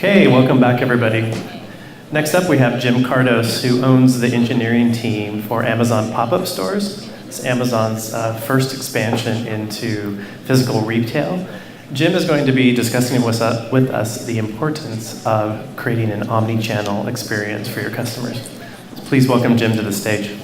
Okay, welcome back everybody. Next up we have Jim Kardos, who owns the engineering team for Amazon pop-up stores. It's Amazon's first expansion into physical retail. Jim is going to be discussing with us the importance of creating an omni-channel experience for your customers. So please welcome Jim to the stage.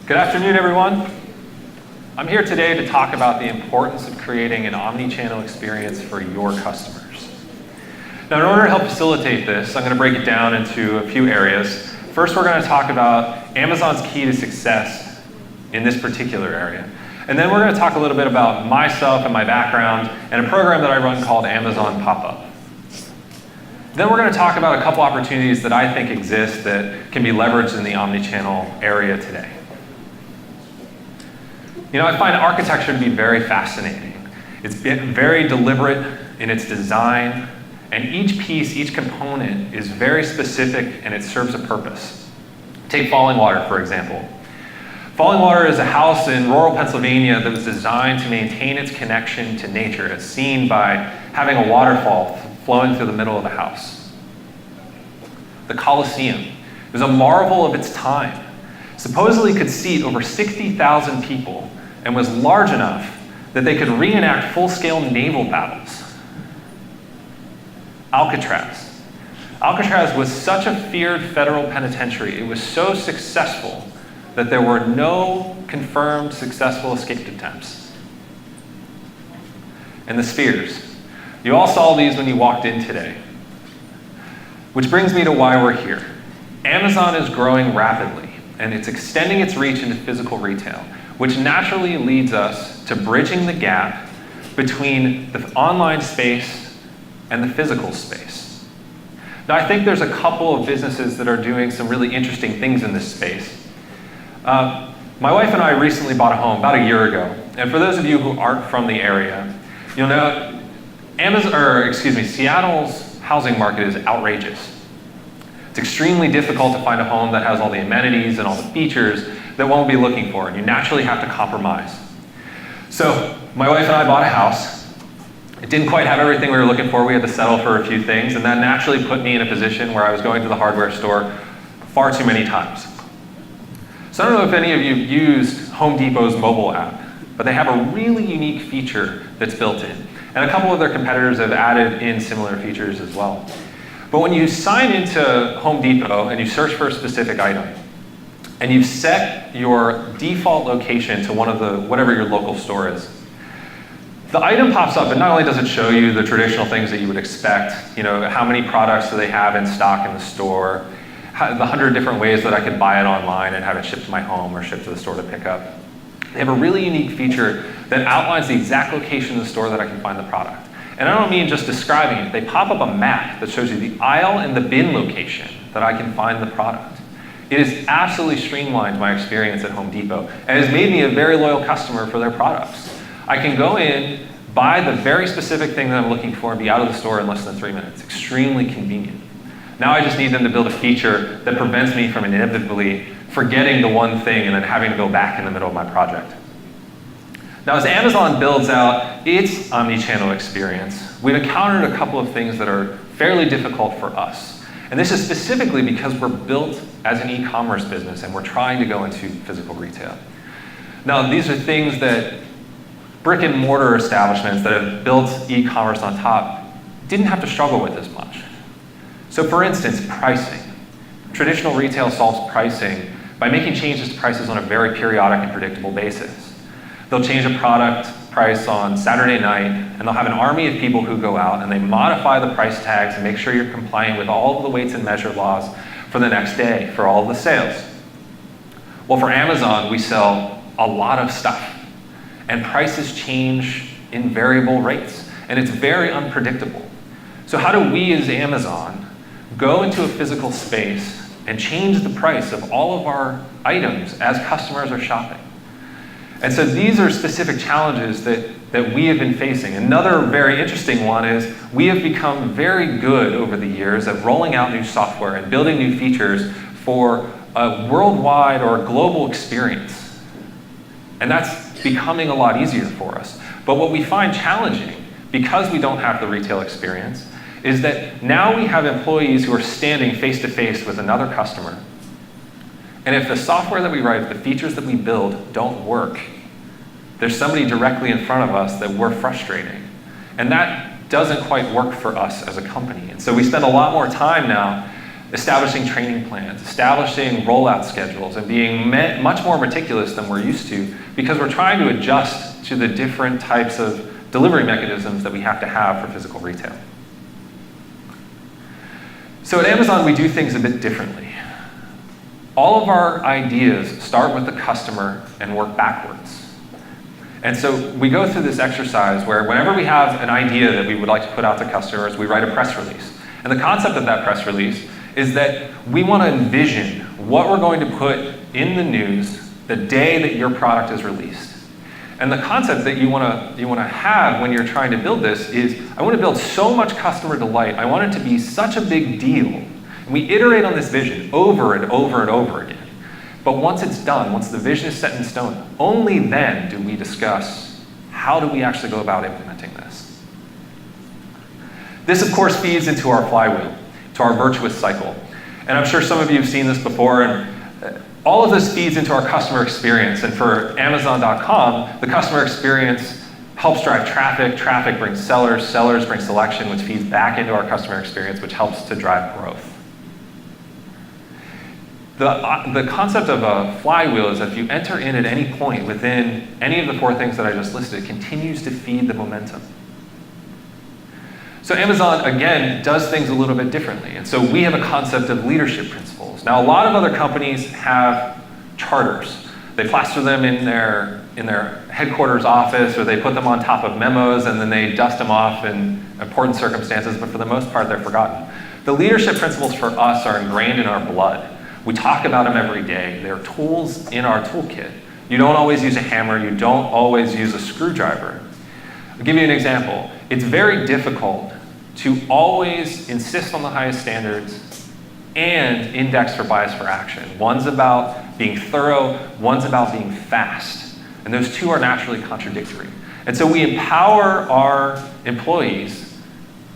Good afternoon, everyone. I'm here today to talk about the importance of creating an omni-channel experience for your customers. Now, in order to help facilitate this, I'm going to break it down into a few areas. First, we're going to talk about Amazon's key to success in this particular area. And then we're going to talk a little bit about myself and my background and a program that I run called Amazon Pop-Up. Then we're going to talk about a couple opportunities that I think exist that can be leveraged in the omni-channel area today. You know, I find architecture to be very fascinating. It's very deliberate in its design, and each piece, each component is very specific and it serves a purpose. Take Falling Water, for example. Falling Water is a house in rural Pennsylvania that was designed to maintain its connection to nature, as seen by having a waterfall flowing through the middle of the house. The Colosseum is a marvel of its time. Supposedly could seat over 60,000 people and was large enough that they could reenact full-scale naval battles. Alcatraz. Alcatraz was such a feared federal penitentiary. It was so successful that there were no confirmed successful escape attempts. And the Spheres. You all saw these when you walked in today. Which brings me to why we're here. Amazon is growing rapidly, and it's extending its reach into physical retail, which naturally leads us to bridging the gap between the online space and the physical space. Now, I think there's a couple of businesses that are doing some really interesting things in this space. My wife and I recently bought a home about a year ago, and for those of you who aren't from the area, you'll know Seattle's housing market is outrageous. It's extremely difficult to find a home that has all the amenities and all the features that one will be looking for, and you naturally have to compromise. So my wife and I bought a house. It didn't quite have everything we were looking for. We had to settle for a few things, and that naturally put me in a position where I was going to the hardware store far too many times. So I don't know if any of you have used Home Depot's mobile app, but they have a really unique feature that's built in. And a couple of their competitors have added in similar features as well. But when you sign into Home Depot and you search for a specific item, and you've set your default location to whatever your local store is, the item pops up, and not only does it show you the traditional things that you would expect, you know, how many products do they have in stock in the store, the 100 different ways that I could buy it online and have it shipped to my home or shipped to the store to pick up. They have a really unique feature that outlines the exact location of the store that I can find the product. And I don't mean just describing it. They pop up a map that shows you the aisle and the bin location that I can find the product. It has absolutely streamlined my experience at Home Depot and has made me a very loyal customer for their products. I can go in, buy the very specific thing that I'm looking for, and be out of the store in less than 3 minutes. Extremely convenient. Now I just need them to build a feature that prevents me from inevitably forgetting the one thing and then having to go back in the middle of my project. Now, as Amazon builds out its omni-channel experience, we've encountered a couple of things that are fairly difficult for us. And this is specifically because we're built as an e-commerce business and we're trying to go into physical retail. Now, these are things that brick and mortar establishments that have built e-commerce on top didn't have to struggle with as much. So for instance, pricing. Traditional retail solves pricing by making changes to prices on a very periodic and predictable basis. They'll change a product price on Saturday night, and they'll have an army of people who go out and they modify the price tags and make sure you're complying with all of the weights and measure laws for the next day for all of the sales. Well, for Amazon, we sell a lot of stuff, and prices change in variable rates, and it's very unpredictable. So how do we as Amazon go into a physical space and change the price of all of our items as customers are shopping? And so these are specific challenges that that we have been facing. Another very interesting one is we have become very good over the years at rolling out new software and building new features for a worldwide or a global experience. And that's becoming a lot easier for us. But what we find challenging, because we don't have the retail experience, is that now we have employees who are standing face to face with another customer. And if the software that we write, the features that we build don't work, there's somebody directly in front of us that we're frustrating. And that doesn't quite work for us as a company. And so we spend a lot more time now establishing training plans, establishing rollout schedules, and being much more meticulous than we're used to, because we're trying to adjust to the different types of delivery mechanisms that we have to have for physical retail. So at Amazon, we do things a bit differently. All of our ideas start with the customer and work backwards. And so we go through this exercise where whenever we have an idea that we would like to put out to customers, we write a press release. And the concept of that press release is that we want to envision what we're going to put in the news the day that your product is released. And the concept that you want to have when you're trying to build this is, I want to build so much customer delight. I want it to be such a big deal. And we iterate on this vision over and over and over again. But once it's done, once the vision is set in stone, only then do we discuss how do we actually go about implementing this. This, of course, feeds into our flywheel, to our virtuous cycle. And I'm sure some of you have seen this before, and all of this feeds into our customer experience. And for Amazon.com, the customer experience helps drive traffic, traffic brings sellers, sellers bring selection, which feeds back into our customer experience, which helps to drive growth. The concept of a flywheel is that if you enter in at any point within any of the four things that I just listed, it continues to feed the momentum. So Amazon, again, does things a little bit differently. And so we have a concept of leadership principles. Now, a lot of other companies have charters. They plaster them in their headquarters office, or they put them on top of memos, and then they dust them off in important circumstances, but for the most part, they're forgotten. The leadership principles for us are ingrained in our blood. We talk about them every day. They're tools in our toolkit. You don't always use a hammer. You don't always use a screwdriver. I'll give you an example. It's very difficult to always insist on the highest standards and index for bias for action. One's about being thorough, one's about being fast. And those two are naturally contradictory. And so we empower our employees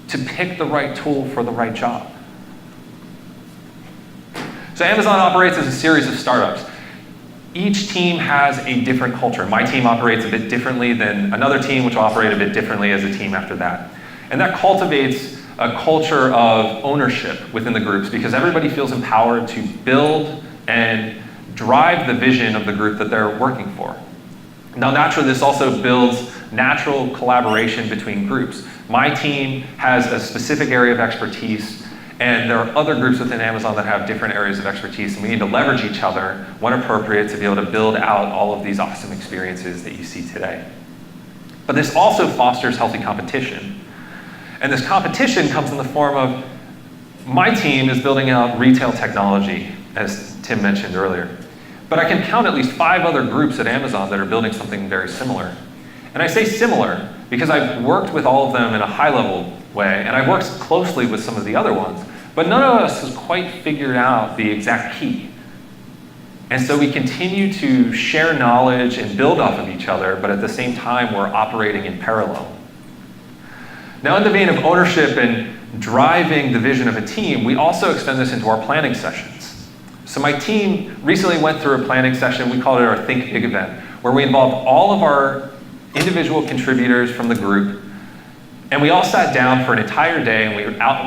to pick the right tool for the right job. So Amazon operates as a series of startups. Each team has a different culture. My team operates a bit differently than another team, which will operate a bit differently as a team after that. And that cultivates a culture of ownership within the groups, because everybody feels empowered to build and drive the vision of the group that they're working for. Now, naturally, this also builds natural collaboration between groups. My team has a specific area of expertise, and there are other groups within Amazon that have different areas of expertise, and we need to leverage each other when appropriate to be able to build out all of these awesome experiences that you see today. But this also fosters healthy competition. And this competition comes in the form of, my team is building out retail technology, as Tim mentioned earlier. But I can count at least 5 other groups at Amazon that are building something very similar. And I say similar because I've worked with all of them in a high-level way, and I've worked closely with some of the other ones, but none of us has quite figured out the exact key. And so we continue to share knowledge and build off of each other, but at the same time, we're operating in parallel. Now, in the vein of ownership and driving the vision of a team, we also extend this into our planning sessions. So my team recently went through a planning session. We called it our Think Big event, where we involved all of our individual contributors from the group. And we all sat down for an entire day, and we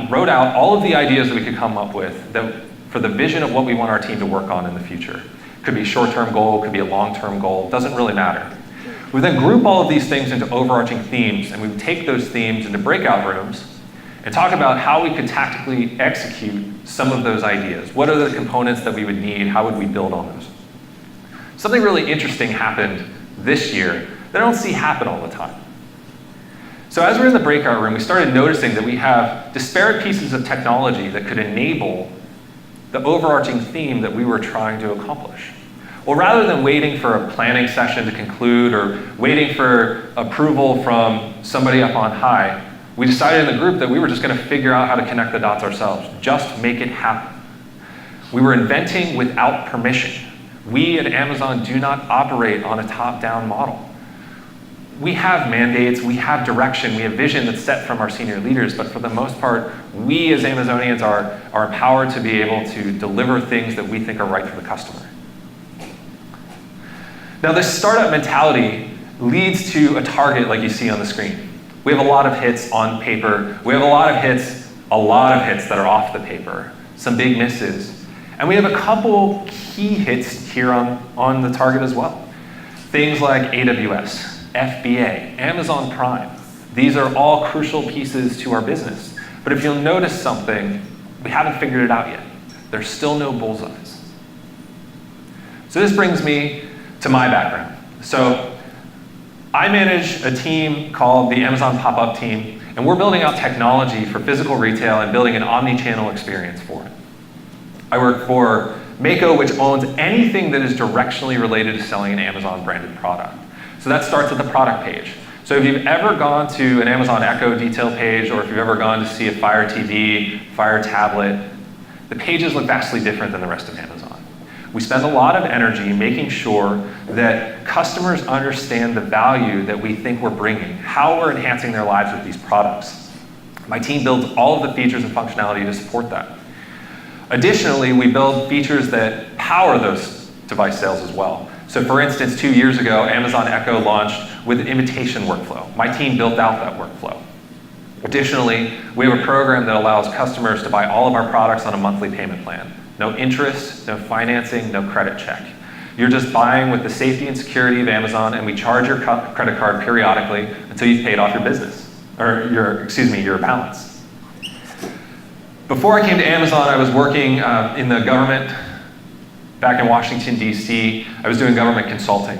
wrote out all of the ideas that we could come up with for the vision of what we want our team to work on in the future. It could be a short-term goal, it could be a long-term goal, doesn't really matter. We then group all of these things into overarching themes, and we would take those themes into breakout rooms and talk about how we could tactically execute some of those ideas. What are the components that we would need? How would we build on those? Something really interesting happened this year that I don't see happen all the time. So as we're in the breakout room, we started noticing that we have disparate pieces of technology that could enable the overarching theme that we were trying to accomplish. Well, rather than waiting for a planning session to conclude or waiting for approval from somebody up on high, we decided in the group that we were just going to figure out how to connect the dots ourselves. Just make it happen. We were inventing without permission. We at Amazon do not operate on a top-down model. We have mandates, we have direction, we have vision that's set from our senior leaders, but for the most part, we as Amazonians are empowered to be able to deliver things that we think are right for the customer. Now, this startup mentality leads to a target like you see on the screen. We have a lot of hits on paper. We have a lot of hits that are off the paper, some big misses. And we have a couple key hits here on the target as well. Things like AWS, FBA, Amazon Prime. These are all crucial pieces to our business. But if you'll notice something, we haven't figured it out yet. There's still no bullseyes. So this brings me to my background. So I manage a team called the Amazon Pop-Up Team, and we're building out technology for physical retail and building an omni-channel experience for it. I work for Mako, which owns anything that is directionally related to selling an Amazon branded product. So that starts at the product page. So if you've ever gone to an Amazon Echo detail page, or if you've ever gone to see a Fire TV, Fire tablet, the pages look vastly different than the rest of Amazon. We spend a lot of energy making sure that customers understand the value that we think we're bringing, how we're enhancing their lives with these products. My team builds all of the features and functionality to support that. Additionally, we build features that power those device sales as well. So for instance, 2 years ago, Amazon Echo launched with an invitation workflow. My team built out that workflow. Additionally, we have a program that allows customers to buy all of our products on a monthly payment plan. No interest, no financing, no credit check. You're just buying with the safety and security of Amazon, and we charge your credit card periodically until you've paid off your business, or your balance. Before I came to Amazon, I was working in the government back in Washington, D.C. I was doing government consulting.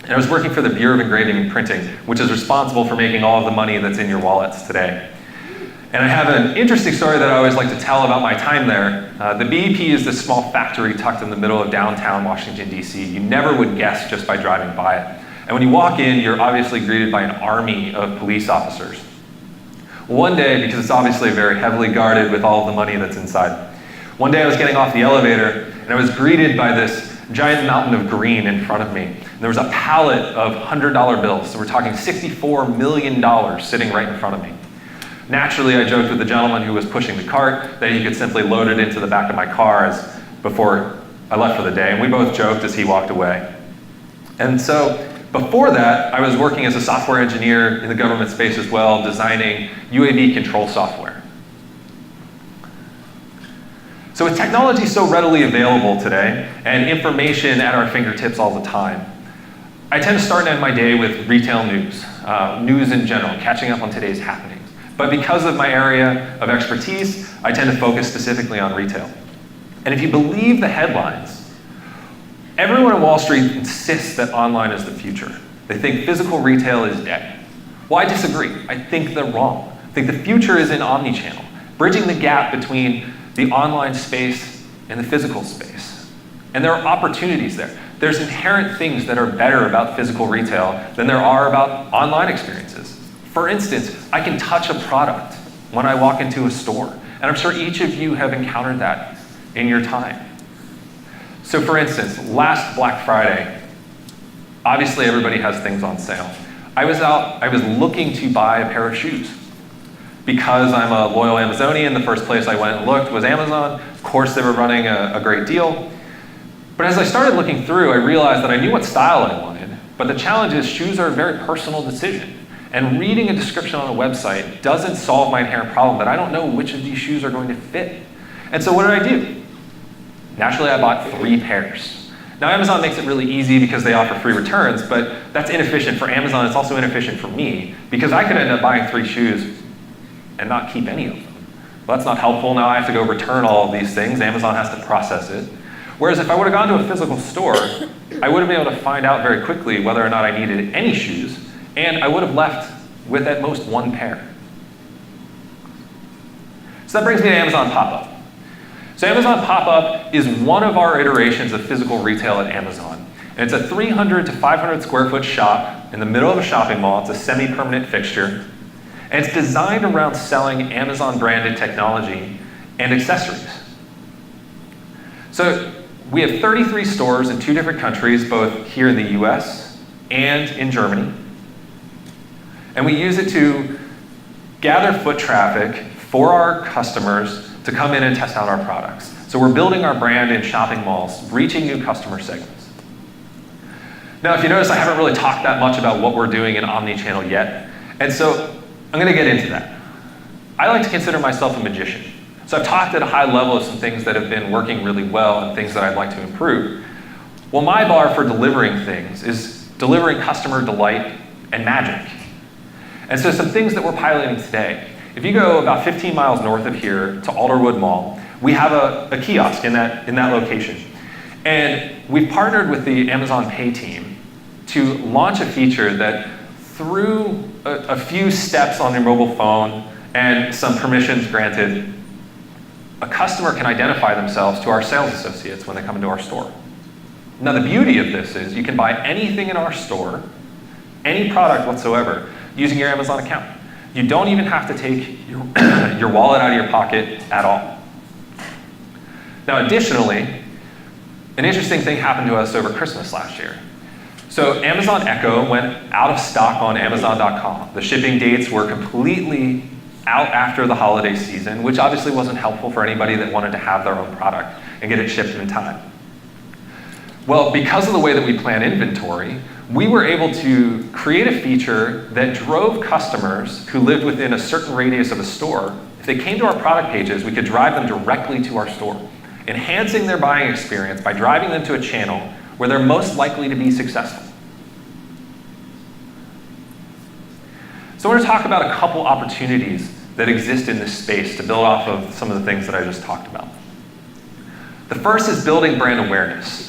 And I was working for the Bureau of Engraving and Printing, which is responsible for making all of the money that's in your wallets today. And I have an interesting story that I always like to tell about my time there. The BEP is this small factory tucked in the middle of downtown Washington, D.C. You never would guess just by driving by it. And when you walk in, you're obviously greeted by an army of police officers. One day, because it's obviously very heavily guarded with all of the money that's inside, one day I was getting off the elevator and I was greeted by this giant mountain of green in front of me. And there was a pallet of $100 bills. So we're talking $64 million sitting right in front of me. Naturally, I joked with the gentleman who was pushing the cart that he could simply load it into the back of my car before I left for the day. And we both joked as he walked away. And so before that, I was working as a software engineer in the government space as well, designing UAV control software. So with technology so readily available today and information at our fingertips all the time, I tend to start and end my day with retail news, news in general, catching up on today's happenings. But because of my area of expertise, I tend to focus specifically on retail. And if you believe the headlines, everyone on Wall Street insists that online is the future. They think physical retail is dead. Well, I disagree. I think they're wrong. I think the future is in omni-channel, bridging the gap between the online space and the physical space. And there are opportunities there. There's inherent things that are better about physical retail than there are about online experiences. For instance, I can touch a product when I walk into a store. And I'm sure each of you have encountered that in your time. So for instance, last Black Friday, obviously everybody has things on sale. I was looking to buy a pair of shoes. Because I'm a loyal Amazonian, the first place I went and looked was Amazon. Of course, they were running a great deal. But as I started looking through, I realized that I knew what style I wanted. But the challenge is shoes are a very personal decision. And reading a description on a website doesn't solve my inherent problem that I don't know which of these shoes are going to fit. And so what did I do? Naturally, I bought 3 pairs. Now, Amazon makes it really easy because they offer free returns, but that's inefficient for Amazon. It's also inefficient for me because I could end up buying 3 shoes and not keep any of them. Well, that's not helpful. Now I have to go return all of these things. Amazon has to process it. Whereas if I would have gone to a physical store, I would have been able to find out very quickly whether or not I needed any shoes, and I would have left with at most 1 pair. So that brings me to Amazon Pop-Up. So Amazon Pop-Up is one of our iterations of physical retail at Amazon. And it's a 300 to 500 square foot shop in the middle of a shopping mall. It's a semi-permanent fixture. And it's designed around selling Amazon branded technology and accessories. So we have 33 stores in 2 different countries, both here in the US and in Germany. And we use it to gather foot traffic for our customers to come in and test out our products. So we're building our brand in shopping malls, reaching new customer segments. Now, if you notice, I haven't really talked that much about what we're doing in omni-channel yet. And so I'm going to get into that. I like to consider myself a magician. So I've talked at a high level of some things that have been working really well and things that I'd like to improve. Well, my bar for delivering things is delivering customer delight and magic. And so some things that we're piloting today. If you go about 15 miles north of here to Alderwood Mall, we have a kiosk in that location. And we've partnered with the Amazon Pay team to launch a feature that through a few steps on their mobile phone and some permissions granted, a customer can identify themselves to our sales associates when they come into our store. Now the beauty of this is you can buy anything in our store, any product whatsoever, using your Amazon account. You don't even have to take your wallet out of your pocket at all. Now additionally, an interesting thing happened to us over Christmas last year. So Amazon Echo went out of stock on Amazon.com. The shipping dates were completely out after the holiday season, which obviously wasn't helpful for anybody that wanted to have their own product and get it shipped in time. Well, because of the way that we plan inventory, we were able to create a feature that drove customers who lived within a certain radius of a store. If they came to our product pages, we could drive them directly to our store, enhancing their buying experience by driving them to a channel where they're most likely to be successful. So I want to talk about a couple opportunities that exist in this space to build off of some of the things that I just talked about. The first is building brand awareness.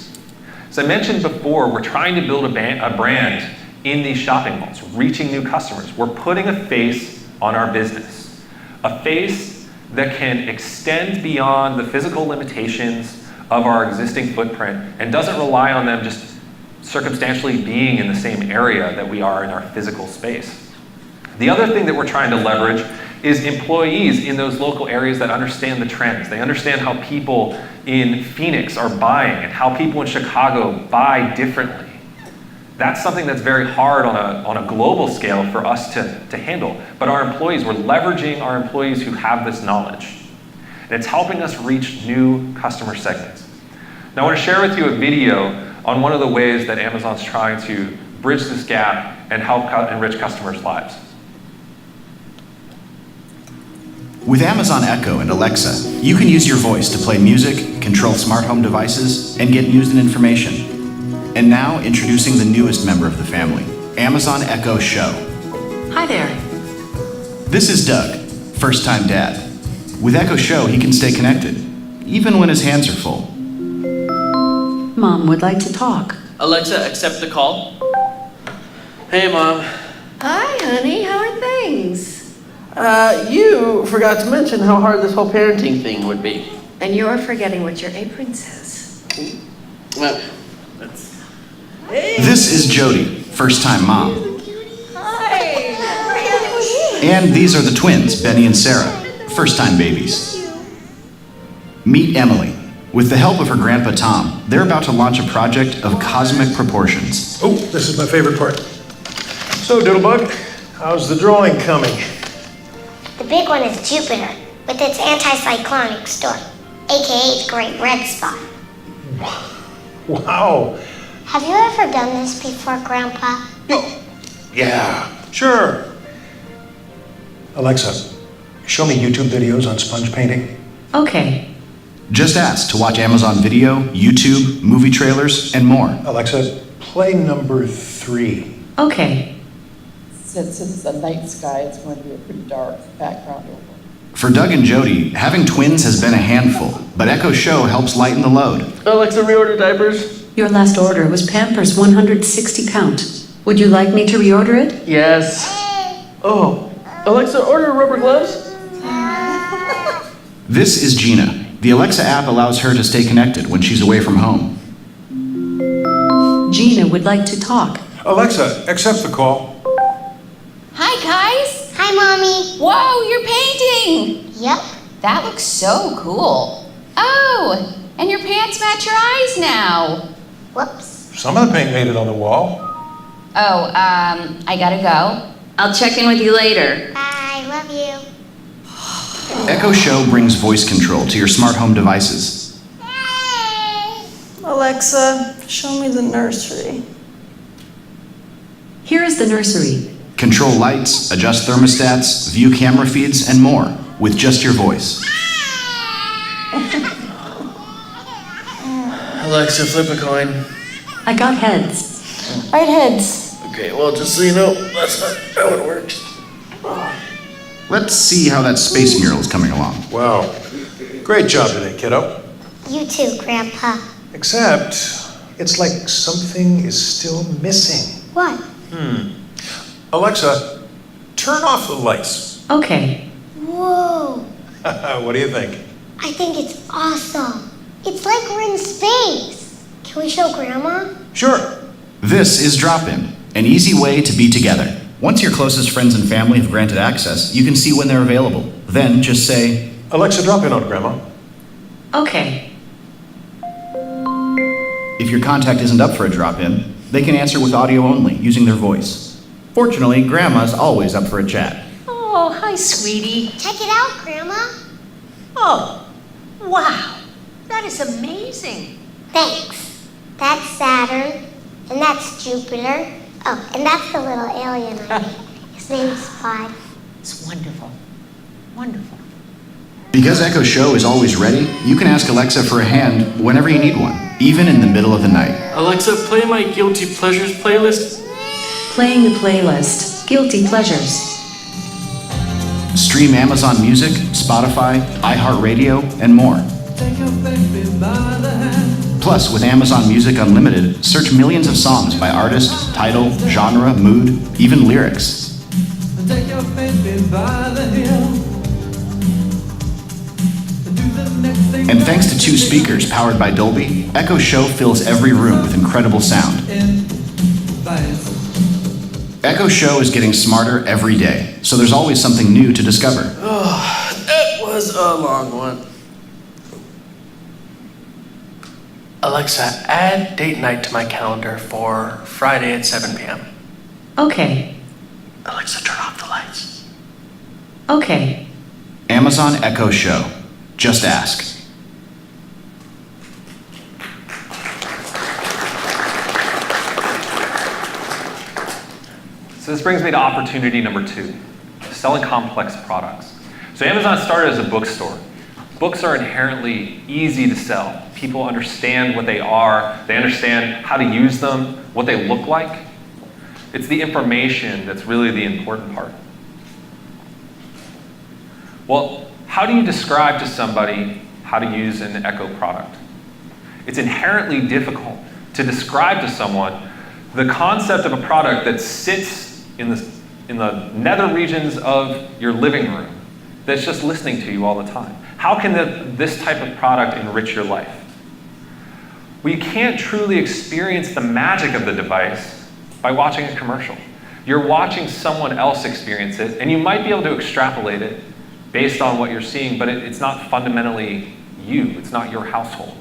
As I mentioned before, we're trying to build a brand in these shopping malls, reaching new customers. We're putting a face on our business, a face that can extend beyond the physical limitations of our existing footprint and doesn't rely on them just circumstantially being in the same area that we are in our physical space. The other thing that we're trying to leverage is employees in those local areas that understand the trends. They understand how people in Phoenix are buying and how people in Chicago buy differently. That's something that's very hard on a global scale for us to handle. But our employees, we're leveraging our employees who have this knowledge. And it's helping us reach new customer segments. Now I want to share with you a video on one of the ways that Amazon's trying to bridge this gap and help enrich customers' lives. With Amazon Echo and Alexa, you can use your voice to play music, control smart home devices, and get news and information. And now, introducing the newest member of the family, Amazon Echo Show. Hi there. This is Doug, first-time dad. With Echo Show, he can stay connected, even when his hands are full. Mom would like to talk. Alexa, accept the call. Hey, Mom. Hi, honey. How are things? You forgot to mention how hard this whole parenting thing would be. And you're forgetting what your apron says. Well, that's... This is Jody, first-time mom. Hi. And these are the twins, Benny and Sarah, first-time babies. Meet Emily. With the help of her grandpa Tom, they're about to launch a project of cosmic proportions. Oh, this is my favorite part. So, Doodlebug, how's the drawing coming? The big one is Jupiter, with its anti-cyclonic storm, aka the Great Red Spot. Wow. Have you ever done this before, Grandpa? Yeah, sure. Alexa, show me YouTube videos on sponge painting. Okay. Just ask to watch Amazon Video, YouTube, movie trailers, and more. Alexa, play number 3. Okay. Since it's a night sky, it's going to be a pretty dark background over. For Doug and Jody, having twins has been a handful, but Echo Show helps lighten the load. Alexa, reorder diapers. Your last order was Pampers 160 count. Would you like me to reorder it? Yes. Oh, Alexa, order rubber gloves. This is Gina. The Alexa app allows her to stay connected when she's away from home. Gina would like to talk. Alexa, accept the call. Hi, guys. Hi, Mommy. Whoa, you're painting. Yep. That looks so cool. Oh, and your pants match your eyes now. Whoops. Some of the paint made it on the wall. Oh, I gotta go. I'll check in with you later. Bye. Love you. Echo Show brings voice control to your smart home devices. Alexa, show me the nursery. Here is the nursery. Control lights, adjust thermostats, view camera feeds, and more with just your voice. Alexa, flip a coin. I got heads. I had heads. Okay, well, just so you know, that's not how it works. Let's see how that space mural is coming along. Wow. Great job today, kiddo. You too, Grandpa. Except, it's like something is still missing. What? Alexa, turn off the lights. Okay. Whoa. What do you think? I think it's awesome. It's like we're in space. Can we show Grandma? Sure. This is Drop-In, an easy way to be together. Once your closest friends and family have granted access, you can see when they're available. Then just say, Alexa, drop in on Grandma. Okay. if your contact isn't up for a drop-in, they can answer with audio only, using their voice. Fortunately, Grandma's always up for a chat. Oh, hi, sweetie. Check it out, Grandma. Oh, wow. That is amazing. Thanks. That's Saturn, and that's Jupiter. Oh, and that's the little alien I made. His name's Spot. It's wonderful. Wonderful. Because Echo Show is always ready, you can ask Alexa for a hand whenever you need one, even in the middle of the night. Alexa, play my Guilty Pleasures playlist. Playing the playlist, Guilty Pleasures. Stream Amazon Music, Spotify, iHeartRadio, and more. Plus, with Amazon Music Unlimited, search millions of songs by artist, title, genre, mood, even lyrics. And thanks to 2 speakers powered by Dolby, Echo Show fills every room with incredible sound. Echo Show is getting smarter every day, so there's always something new to discover. Oh, that was a long one. Alexa, add date night to my calendar for Friday at 7 p.m. Okay. Alexa, turn off the lights. Okay. Amazon Echo Show. Just ask. So this brings me to opportunity number 2, selling complex products. So Amazon started as a bookstore. Books are inherently easy to sell. People understand what they are, they understand how to use them, what they look like. It's the information that's really the important part. Well, how do you describe to somebody how to use an Echo product? It's inherently difficult to describe to someone the concept of a product that sits in the nether regions of your living room, that's just listening to you all the time. How can this type of product enrich your life? Well, you can't truly experience the magic of the device by watching a commercial. You're watching someone else experience it, and you might be able to extrapolate it based on what you're seeing, but it's not fundamentally you. It's not your household.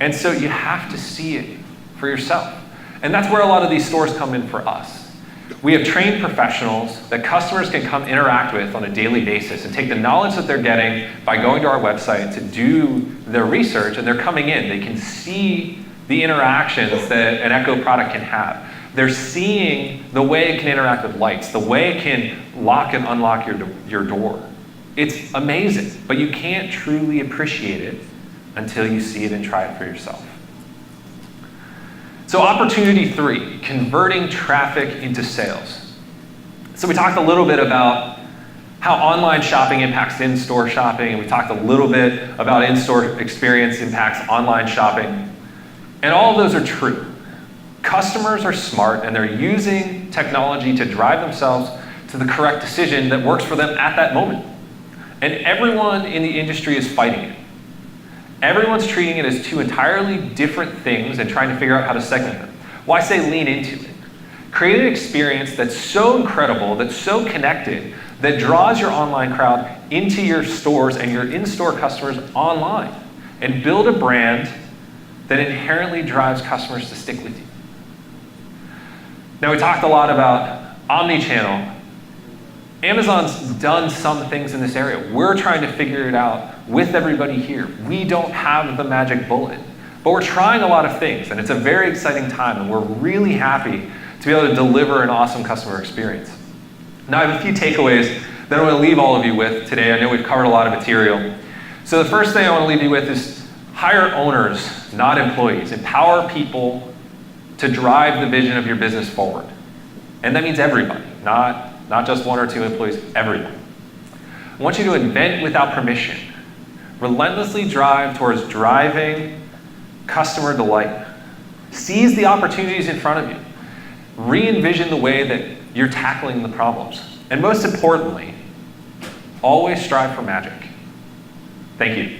And so you have to see it for yourself. And that's where a lot of these stores come in for us. We have trained professionals that customers can come interact with on a daily basis and take the knowledge that they're getting by going to our website to do their research, and they're coming in. They can see the interactions that an Echo product can have. They're seeing the way it can interact with lights, the way it can lock and unlock your door. It's amazing, but you can't truly appreciate it until you see it and try it for yourself. So opportunity 3, converting traffic into sales. So we talked a little bit about how online shopping impacts in-store shopping, and we talked a little bit about in-store experience impacts online shopping. And all of those are true. Customers are smart, and they're using technology to drive themselves to the correct decision that works for them at that moment. And everyone in the industry is fighting it. Everyone's treating it as two entirely different things and trying to figure out how to segment them. Well, I say lean into it. Create an experience that's so incredible, that's so connected, that draws your online crowd into your stores and your in-store customers online. And build a brand that inherently drives customers to stick with you. Now, we talked a lot about omni-channel. Amazon's done some things in this area. We're trying to figure it out with everybody here. We don't have the magic bullet, but we're trying a lot of things, and it's a very exciting time, and we're really happy to be able to deliver an awesome customer experience. Now, I have a few takeaways that I want to leave all of you with today. I know we've covered a lot of material. So the first thing I want to leave you with is hire owners, not employees. Empower people to drive the vision of your business forward. And that means everybody, not just one or two employees, everyone. I want you to invent without permission. Relentlessly drive towards driving customer delight. Seize the opportunities in front of you. Re-envision the way that you're tackling the problems. And most importantly, always strive for magic. Thank you.